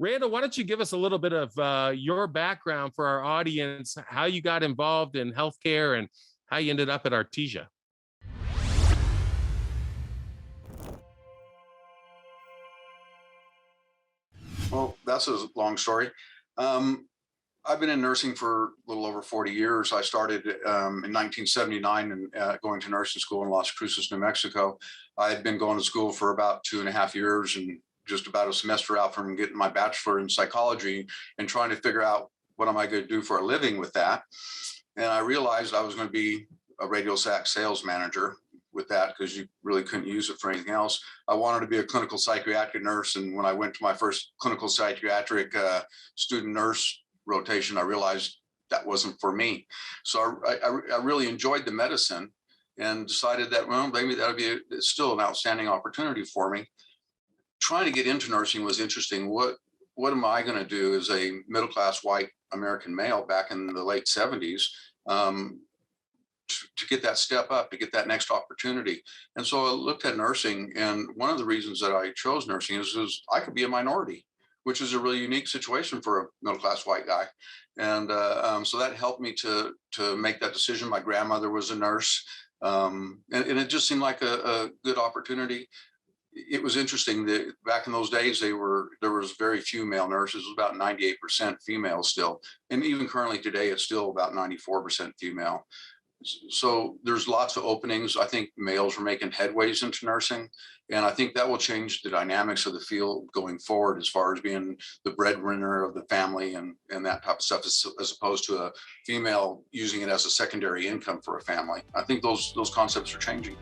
Randall, why don't you give us a little bit of your background for our audience, how you got involved in healthcare and how you ended up at Artesia? Well, that's a long story. I've been in nursing for a little over 40 years. I started in 1979 and going to nursing school in Las Cruces, New Mexico. I had been going to school for about 2.5 years and just about a semester out from getting my bachelor in psychology and trying to figure out what am I going to do for a living with that. And I realized I was going to be a radio sac sales manager with that because you really couldn't use it for anything else. I wanted to be a clinical psychiatric nurse. And when I went to my first clinical psychiatric student nurse rotation, I realized that wasn't for me. So I really enjoyed the medicine and decided that, well, maybe that would be still an outstanding opportunity for me. Trying to get into nursing was interesting. What am I going to do as a middle-class white American male back in the late 70s? To get that step up, to get that next opportunity. And so I looked at nursing, and one of the reasons that I chose nursing is I could be a minority, which is a really unique situation for a middle-class white guy. And so that helped me to make that decision. My grandmother was a nurse, and it just seemed like a good opportunity. It was interesting that back in those days, there was very few male nurses. It was about 98% female still. And even currently today, it's still about 94% female. So there's lots of openings. I think males are making headways into nursing, and I think that will change the dynamics of the field going forward as far as being the breadwinner of the family and that type of stuff, as opposed to a female using it as a secondary income for a family. I think those concepts are changing.